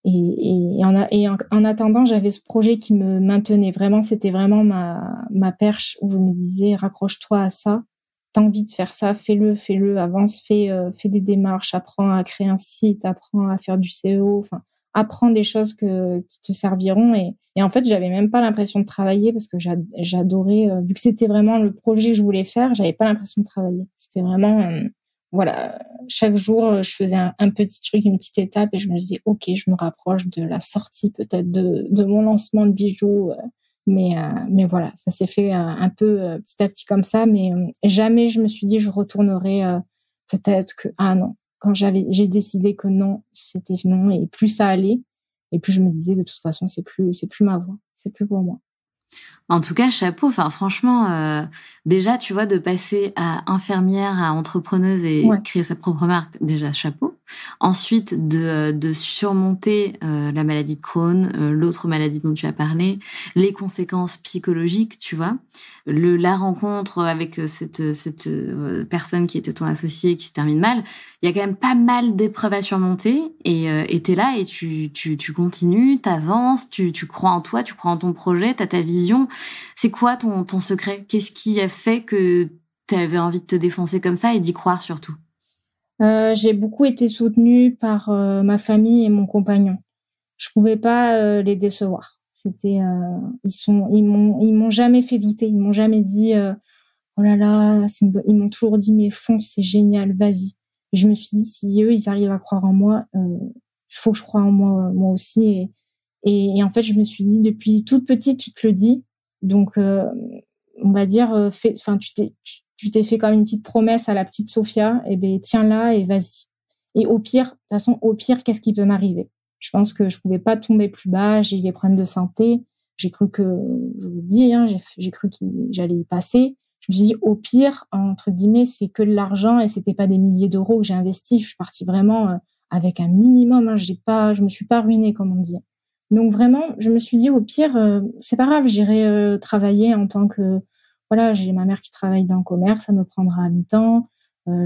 En attendant, j'avais ce projet qui me maintenait vraiment. C'était vraiment ma perche où je me disais, raccroche-toi à ça. T'as envie de faire ça, fais-le, avance, fais des démarches, apprends à créer un site, apprends à faire du SEO, enfin, apprends des choses qui te serviront. Et en fait, j'avais même pas l'impression de travailler parce que j'adorais, vu que c'était vraiment le projet que je voulais faire, j'avais pas l'impression de travailler. C'était vraiment, voilà, chaque jour, je faisais un petit truc, une petite étape et je me disais, OK, je me rapproche de la sortie peut-être de mon lancement de bijoux. Mais voilà, ça s'est fait un peu petit à petit comme ça. Mais jamais je me suis dit, je retournerai peut-être que, ah non. Quand j'ai décidé que non, c'était non. Et plus ça allait, et plus je me disais, de toute façon, c'est plus ma voie. C'est plus pour moi. En tout cas, chapeau. Enfin, franchement, déjà, tu vois, de passer à infirmière à entrepreneuse et créer sa propre marque, déjà, chapeau. Ensuite, de surmonter la maladie de Crohn, l'autre maladie dont tu as parlé, les conséquences psychologiques, tu vois, la rencontre avec cette personne qui était ton associé qui se termine mal. Il y a quand même pas mal d'épreuves à surmonter et t'es là et tu continues, t'avances, tu crois en toi, tu crois en ton projet, t'as ta vision. C'est quoi ton secret? Qu'est-ce qui a fait que t'avais envie de te défoncer comme ça et d'y croire surtout? J'ai beaucoup été soutenue par ma famille et mon compagnon. Je pouvais pas les décevoir. C'était ils m'ont jamais fait douter. Ils m'ont jamais dit oh là là, ils m'ont toujours dit mais fonce, c'est génial, vas-y. Et je me suis dit si eux ils arrivent à croire en moi, il faut que je croie en moi aussi. Et en fait je me suis dit depuis toute petite tu te le dis. Donc on va dire tu t'es fait comme une petite promesse à la petite Sophia, et ben tiens-la et vas-y. Et au pire, de toute façon, au pire, qu'est-ce qui peut m'arriver? Je pense que je pouvais pas tomber plus bas, j'ai eu des problèmes de santé, j'ai cru que, je vous le dis, hein, j'ai cru que j'allais y passer. Je me suis dit, au pire, entre guillemets, c'est que de l'argent et c'était pas des milliers d'euros que j'ai investi. Je suis partie vraiment avec un minimum, hein, je me suis pas ruinée, comme on dit. Donc vraiment, je me suis dit, au pire, c'est pas grave, j'irai travailler en tant que, voilà, j'ai ma mère qui travaille dans le commerce, ça me prendra à mi-temps.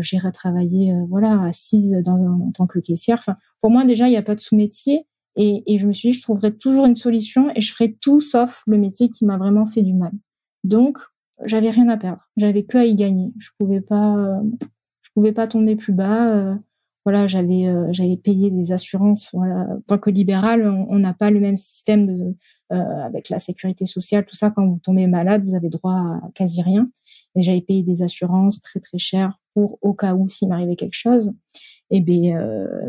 J'irai travailler assise en tant que caissière. Enfin, pour moi déjà il n'y a pas de sous-métier et je me suis dit je trouverai toujours une solution et je ferai tout sauf le métier qui m'a vraiment fait du mal. Donc j'avais rien à perdre, j'avais que à y gagner. Je pouvais pas tomber plus bas. J'avais payé des assurances. Voilà, en tant que libéral, on n'a pas le même système avec la sécurité sociale, tout ça. Quand vous tombez malade, vous avez droit à quasi rien. Et j'avais payé des assurances très très chères pour au cas où s'il m'arrivait quelque chose. Et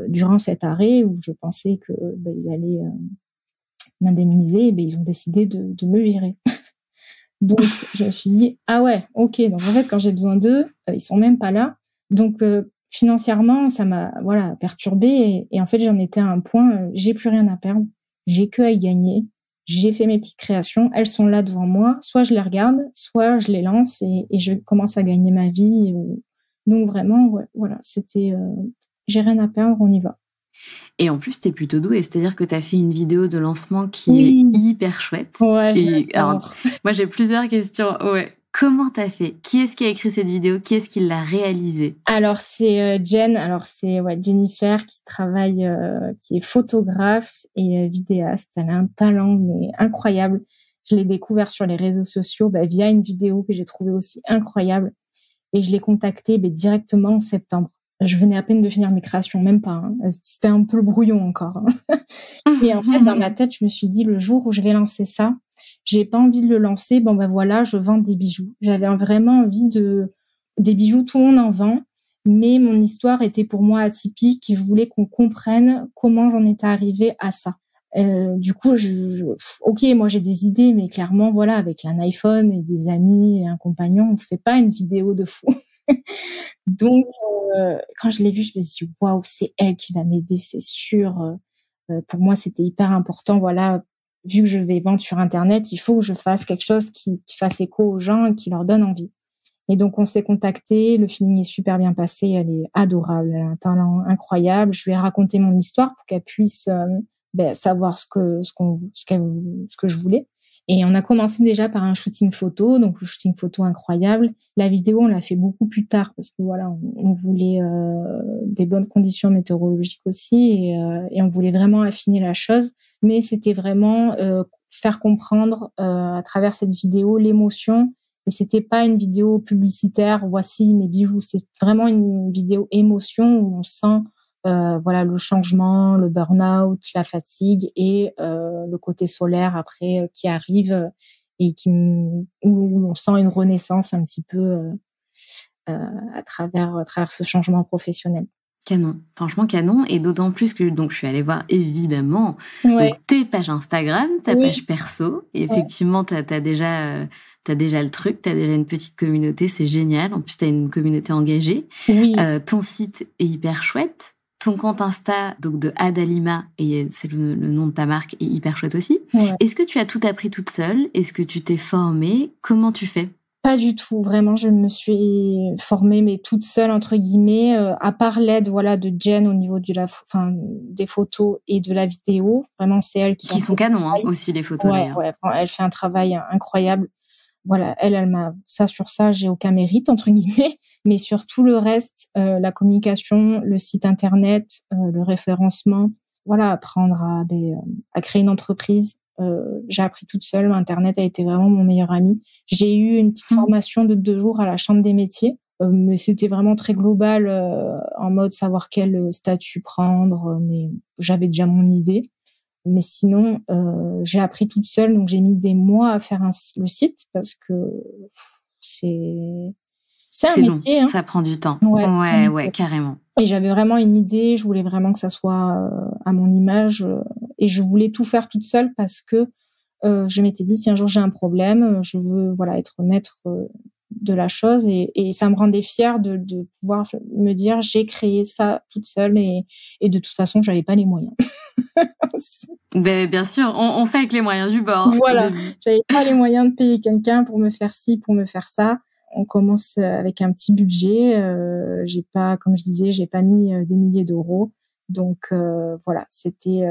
durant cet arrêt où je pensais que ils allaient m'indemniser, ils ont décidé de me virer. Donc je me suis dit ah ouais, ok. Donc en fait quand j'ai besoin d'eux, ils sont même pas là. Donc financièrement ça m'a perturbée et en fait j'en étais à un point, j'ai plus rien à perdre, j'ai que à y gagner. J'ai fait mes petites créations, elles sont là devant moi. Soit je les regarde, soit je les lance et je commence à gagner ma vie. Donc vraiment, c'était j'ai rien à perdre, on y va. Et en plus, t'es plutôt douée, c'est-à-dire que t'as fait une vidéo de lancement qui est hyper chouette. Ouais, alors, moi, j'ai plusieurs questions. Ouais. Comment t'as fait? Qui est-ce qui a écrit cette vidéo? Qui est-ce qui l'a réalisée? Alors c'est Jennifer qui travaille, qui est photographe et vidéaste. Elle a un talent mais incroyable. Je l'ai découvert sur les réseaux sociaux via une vidéo que j'ai trouvée aussi incroyable et je l'ai contactée directement en septembre. Je venais à peine de finir mes créations, même pas. Hein. C'était un peu le brouillon encore. Hein. Et en fait, dans ma tête, je me suis dit le jour où je vais lancer ça, j'ai pas envie de le lancer. Je vends des bijoux. J'avais vraiment envie des bijoux, tout le monde en vend, mais mon histoire était pour moi atypique et je voulais qu'on comprenne comment j'en étais arrivée à ça. Du coup, ok, moi j'ai des idées, mais clairement, avec un iPhone et des amis et un compagnon, on fait pas une vidéo de fou. Donc, quand je l'ai vue, je me suis dit, waouh, c'est elle qui va m'aider, c'est sûr. Pour moi, c'était hyper important. Vu que je vais vendre sur Internet, il faut que je fasse quelque chose qui fasse écho aux gens et qui leur donne envie. Et donc, on s'est contacté. Le feeling est super bien passé. Elle est adorable. Elle a un talent incroyable. Je lui ai raconté mon histoire pour qu'elle puisse savoir ce que je voulais. Et on a commencé déjà par un shooting photo, donc le shooting photo incroyable. La vidéo, on l'a fait beaucoup plus tard parce que voilà, on voulait des bonnes conditions météorologiques aussi et on voulait vraiment affiner la chose. Mais c'était vraiment faire comprendre à travers cette vidéo l'émotion. Et c'était pas une vidéo publicitaire, voici mes bijoux. C'est vraiment une vidéo émotion où on sent voilà le changement, le burn-out, la fatigue et le côté solaire après qui arrive et où on sent une renaissance un petit peu à travers ce changement professionnel. Canon, franchement canon, et d'autant plus que donc je suis allée voir évidemment Ouais. donc tes pages Instagram, ta Oui. page perso, et effectivement t'as déjà le truc, t'as déjà une petite communauté, c'est génial. En plus t'as une communauté engagée. Oui. Ton site est hyper chouette. Ton compte Insta, donc de Adalima, et c'est le nom de ta marque, est hyper chouette aussi. Ouais. Est-ce que tu as tout appris toute seule? Est-ce que tu t'es formée? Comment tu fais? Pas du tout, vraiment, je me suis formée, mais toute seule entre guillemets, à part l'aide, voilà, de Jen au niveau des photos et de la vidéo. Vraiment, c'est elle qui sont canons, hein, aussi les photos d'ailleurs. Ouais, elle fait un travail incroyable. Voilà, elle m'a ça sur ça, j'ai aucun mérite entre guillemets, mais sur tout le reste, la communication, le site internet, le référencement, voilà, apprendre à créer une entreprise. J'ai appris toute seule. Internet a été vraiment mon meilleur ami. J'ai eu une petite formation de 2 jours à la Chambre des métiers, mais c'était vraiment très global, en mode savoir quel statut prendre, mais j'avais déjà mon idée. Mais sinon, j'ai appris toute seule, donc j'ai mis des mois à faire le site parce que c'est un métier. Long, ça prend du temps. Ouais, carrément. Et j'avais vraiment une idée, je voulais vraiment que ça soit à mon image et je voulais tout faire toute seule parce que je m'étais dit si un jour j'ai un problème, je veux être maître de la chose et ça me rendait fière de pouvoir me dire j'ai créé ça toute seule et de toute façon j'avais pas les moyens. Ben, bien sûr, on fait avec les moyens du bord. Voilà, j'avais pas les moyens de payer quelqu'un pour me faire ci, pour me faire ça. On commence avec un petit budget. Comme je disais, j'ai pas mis des milliers d'euros. Donc voilà,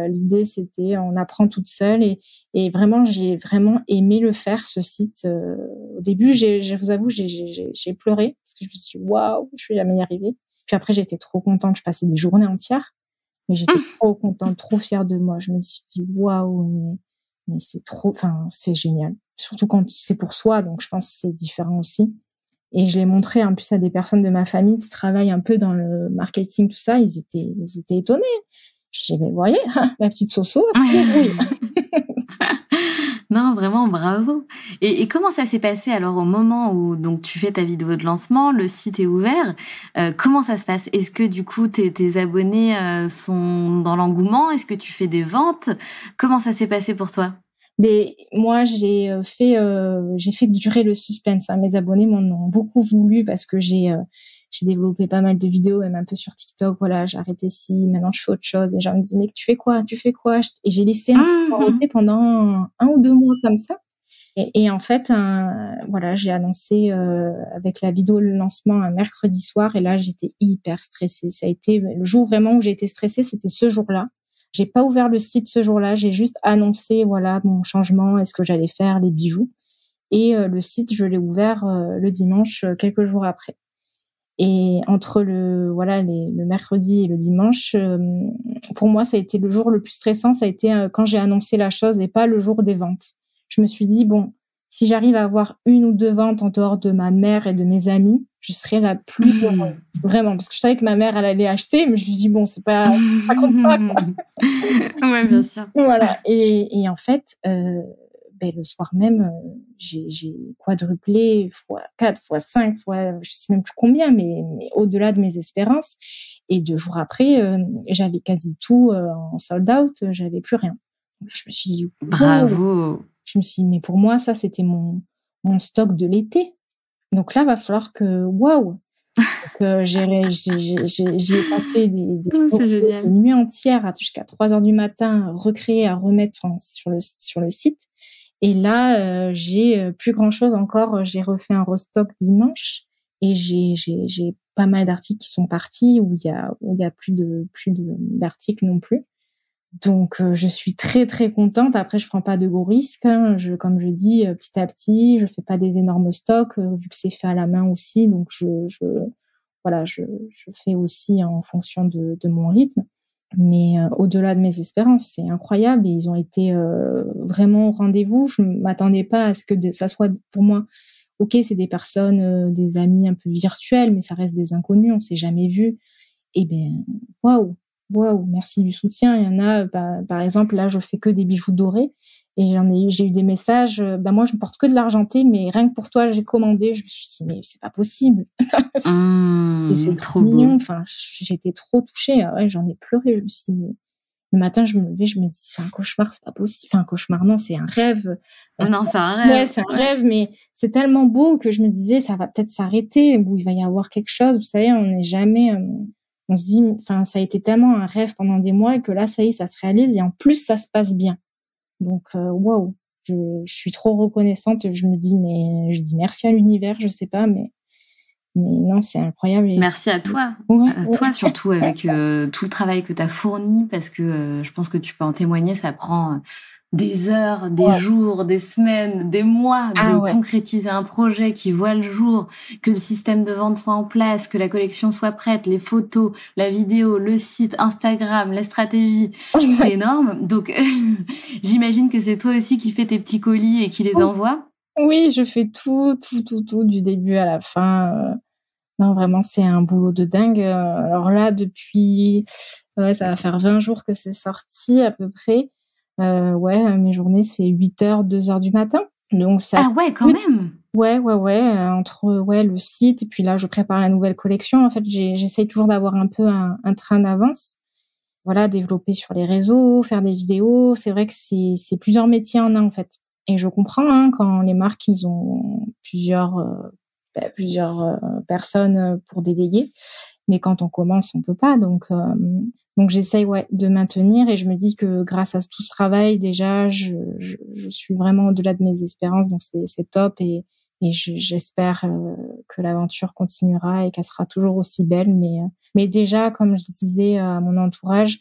l'idée, c'était on apprend toute seule et vraiment j'ai vraiment aimé le faire ce site. Au début, je vous avoue, j'ai pleuré parce que je me suis dit waouh, je vais jamais y arriver. Puis après, j'étais trop contente. Je passais des journées entières. Mais j'étais trop contente, trop fière de moi. Je me suis dit, waouh, mais c'est génial. Surtout quand c'est pour soi, donc je pense que c'est différent aussi. Et je l'ai montré en plus à des personnes de ma famille qui travaillent un peu dans le marketing, tout ça. Ils étaient étonnés. Je dis, mais vous voyez, la petite Soso, oui. Non, vraiment, bravo. Et comment ça s'est passé alors au moment où donc tu fais ta vidéo de lancement, le site est ouvert, comment ça se passe? Est-ce que du coup tes abonnés sont dans l'engouement? Est-ce que tu fais des ventes? Comment ça s'est passé pour toi? Mais moi, j'ai fait durer le suspense. Mes abonnés m'en ont beaucoup voulu parce que j'ai développé pas mal de vidéos, même un peu sur TikTok. Voilà, j'ai arrêté ci, maintenant je fais autre chose. Et les gens me disaient, mais tu fais quoi? Et j'ai laissé arrêter pendant 1 ou 2 mois comme ça. Et en fait, j'ai annoncé avec la vidéo le lancement un mercredi soir. Et là, j'étais hyper stressée. Ça a été le jour vraiment où j'ai été stressée, c'était ce jour-là. J'ai pas ouvert le site ce jour-là, j'ai juste annoncé mon changement, est-ce que j'allais faire les bijoux. Et le site, je l'ai ouvert le dimanche, quelques jours après. Et entre le mercredi et le dimanche, pour moi, ça a été le jour le plus stressant, ça a été quand j'ai annoncé la chose et pas le jour des ventes. Je me suis dit, bon, si j'arrive à avoir 1 ou 2 ventes en dehors de ma mère et de mes amis, je serai la plus heureuse. Vraiment, parce que je savais que ma mère, elle allait acheter, mais je me suis dit, bon, ça compte pas, quoi. Ouais, bien sûr. Voilà. Et en fait, le soir même, j'ai quadruplé x4, x5, je sais même plus combien, mais au-delà de mes espérances. Et 2 jours après, j'avais quasi tout en sold out, j'avais plus rien. Donc, je me suis dit, bravo. Je me suis dit, mais pour moi, ça, c'était mon stock de l'été. Donc là, va falloir que, waouh. J'ai passé des nuits entières jusqu'à 3h du matin à recréer, à remettre sur le site. Et là, j'ai plus grand chose encore. J'ai refait un restock dimanche et j'ai pas mal d'articles qui sont partis où il y a plus d'articles non plus. Donc, je suis très, très contente. Après, je prends pas de gros risques, hein. Comme je dis, petit à petit, je fais pas des énormes stocks, vu que c'est fait à la main aussi. Donc, voilà, je fais aussi en fonction de mon rythme. Mais au-delà de mes espérances, c'est incroyable. Et ils ont été vraiment au rendez-vous. Je m'attendais pas à ce que ça soit pour moi. Ok, c'est des personnes, des amis un peu virtuels, mais ça reste des inconnus. On s'est jamais vus. Et ben, waouh, merci du soutien. Il y en a, par exemple, là, je fais que des bijoux dorés. Et j'ai eu des messages. Moi, je ne porte que de l'argenté, mais rien que pour toi, j'ai commandé. Je me suis dit, mais c'est pas possible. C'est trop mignon. Beau. Enfin, j'étais trop touchée. Ouais, j'en ai pleuré. Je me suis dit, mais le matin, je me levais, je me dis, c'est un cauchemar, c'est pas possible. Enfin, un cauchemar, non, c'est un rêve. Non, c'est un rêve. Ouais, c'est un rêve, mais c'est tellement beau que je me disais, ça va peut-être s'arrêter, ou il va y avoir quelque chose. Vous savez, on n'est jamais, on se dit, enfin, ça a été tellement un rêve pendant des mois et que là, ça y est, ça se réalise et en plus, ça se passe bien. Donc, waouh, je suis trop reconnaissante. Je dis merci à l'univers, je sais pas, mais non, c'est incroyable. Merci à toi. Ouais, à toi surtout avec tout le travail que tu as fourni parce que je pense que tu peux en témoigner, ça prend des heures, des jours, des semaines, des mois de concrétiser un projet qui voit le jour, que le système de vente soit en place, que la collection soit prête, les photos, la vidéo, le site, Instagram, la stratégie. C'est énorme. Donc, j'imagine que c'est toi aussi qui fais tes petits colis et qui les envoie. Oui, je fais tout du début à la fin. Non, vraiment, c'est un boulot de dingue. Alors là, depuis, ça va faire 20 jours que c'est sorti à peu près. Mes journées, c'est 8h, 2h du matin. Donc ça. Ah ouais, quand même. Ouais. Entre le site et puis là, je prépare la nouvelle collection. En fait, j'essaye toujours d'avoir un peu un train d'avance. Voilà, développer sur les réseaux, faire des vidéos. C'est vrai que c'est plusieurs métiers en un, en fait. Et je comprends, hein, quand les marques, ils ont plusieurs personnes pour déléguer, mais quand on commence, on peut pas. Donc j'essaye de maintenir et je me dis que grâce à tout ce travail, déjà, je suis vraiment au-delà de mes espérances, donc c'est top et j'espère que l'aventure continuera et qu'elle sera toujours aussi belle. Mais déjà, comme je disais à mon entourage,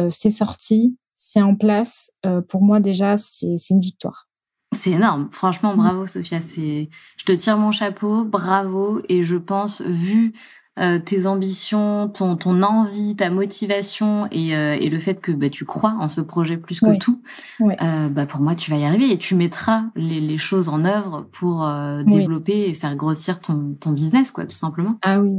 c'est sorti, c'est en place. Pour moi, déjà, c'est une victoire. C'est énorme. Franchement, bravo, Sophia. Je te tire mon chapeau. Bravo. Et je pense, vu tes ambitions, ton envie, ta motivation et le fait que tu crois en ce projet plus que tout, pour moi, tu vas y arriver et tu mettras les choses en œuvre pour développer et faire grossir ton business, quoi, tout simplement. Ah oui,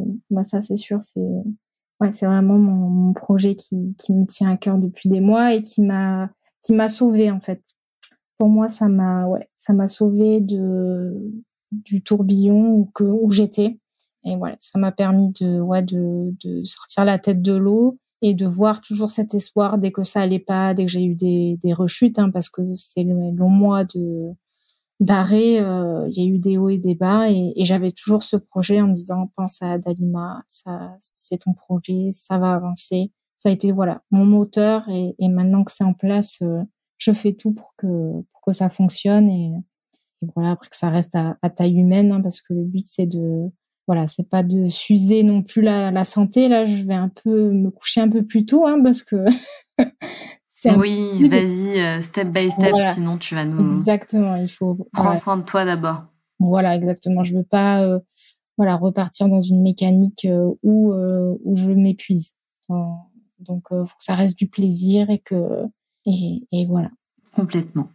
ça c'est sûr. C'est vraiment mon projet qui me tient à cœur depuis des mois et qui m'a sauvée, en fait. Pour moi, ça m'a sauvée du tourbillon où j'étais. Et voilà, ça m'a permis de sortir la tête de l'eau et de voir toujours cet espoir dès que ça allait pas, dès que j'ai eu des rechutes, hein, parce que c'est le long mois d'arrêt, il y a eu des hauts et des bas et j'avais toujours ce projet en me disant, pense à Dalima, ça, c'est ton projet, ça va avancer. Ça a été, mon moteur et maintenant que c'est en place, je fais tout pour que ça fonctionne et voilà, après que ça reste à taille humaine, hein, parce que le but c'est c'est pas de s'user non plus la santé. Là, je vais un peu me coucher un peu plus tôt, hein, parce que oui, vas-y, step by step, sinon tu vas nous. Exactement, il faut. Prends soin de toi d'abord. Voilà, exactement. Je veux pas, repartir dans une mécanique où je m'épuise. Donc, faut que ça reste du plaisir et voilà. Complètement.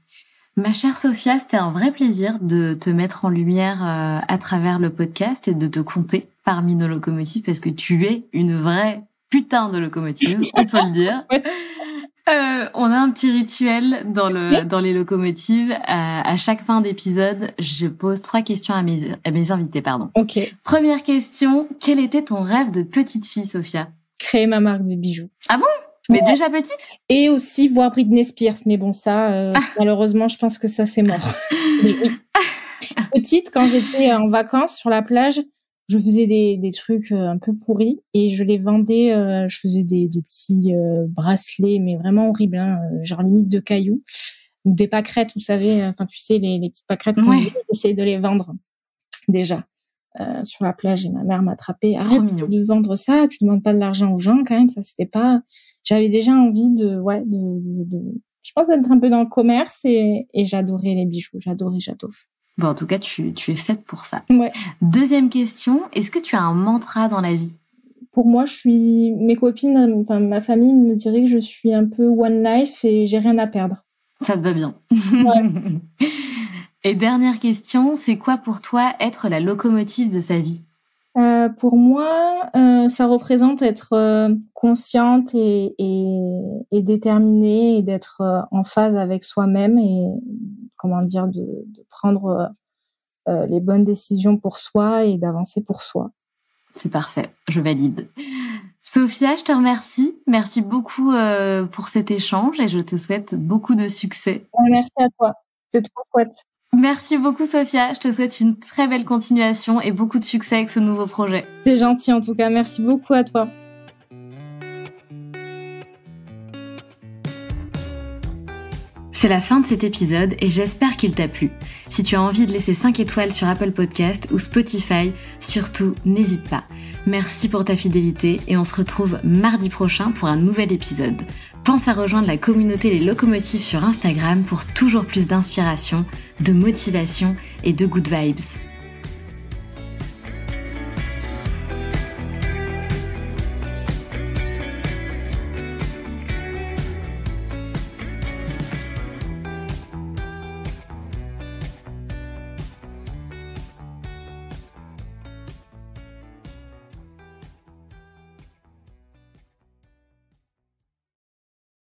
Ma chère Sophia, c'était un vrai plaisir de te mettre en lumière à travers le podcast et de te compter parmi nos locomotives parce que tu es une vraie putain de locomotive, on peut le dire. On a un petit rituel dans les locomotives. À chaque fin d'épisode, je pose 3 questions à mes invités, pardon. Ok. Première question, quel était ton rêve de petite fille, Sophia ? Créer ma marque de bijoux. Ah bon ? Mais déjà petite ? Et aussi voir Britney Spears. Mais bon, ça, malheureusement, je pense que ça, c'est mort. Mais oui. Petite, quand j'étais en vacances sur la plage, je faisais des trucs un peu pourris et je les vendais. Je faisais des petits bracelets, mais vraiment horribles, hein, genre limite de cailloux. Ou des pâquerettes, vous savez, enfin, tu sais, les petites pâquerettes qu'on essaye de les vendre déjà. Sur la plage et ma mère m'a attrapé. Arrête de vendre ça, tu demandes pas de l'argent aux gens quand même, ça se fait pas. j'avais déjà envie de je pense d'être un peu dans le commerce et j'adorais les bijoux. J'adore. Bon, en tout cas, tu es faite pour ça. Ouais. Deuxième question, est-ce que tu as un mantra dans la vie? Pour moi, mes copines, enfin, ma famille me dirait que je suis un peu one life et j'ai rien à perdre. Ça te va bien. Ouais. Et dernière question, c'est quoi pour toi être la locomotive de sa vie? Pour moi, ça représente être consciente et déterminée et d'être en phase avec soi-même et de prendre les bonnes décisions pour soi et d'avancer pour soi. C'est parfait, je valide. Sophia, je te remercie. Merci beaucoup pour cet échange et je te souhaite beaucoup de succès. Merci à toi, c'était trop chouette. Merci beaucoup Sophia, je te souhaite une très belle continuation et beaucoup de succès avec ce nouveau projet. C'est gentil en tout cas, merci beaucoup à toi. C'est la fin de cet épisode et j'espère qu'il t'a plu. Si tu as envie de laisser 5 étoiles sur Apple Podcast ou Spotify, surtout n'hésite pas. Merci pour ta fidélité et on se retrouve mardi prochain pour un nouvel épisode. Pense à rejoindre la communauté Les Locomotives sur Instagram pour toujours plus d'inspiration, de motivation et de good vibes.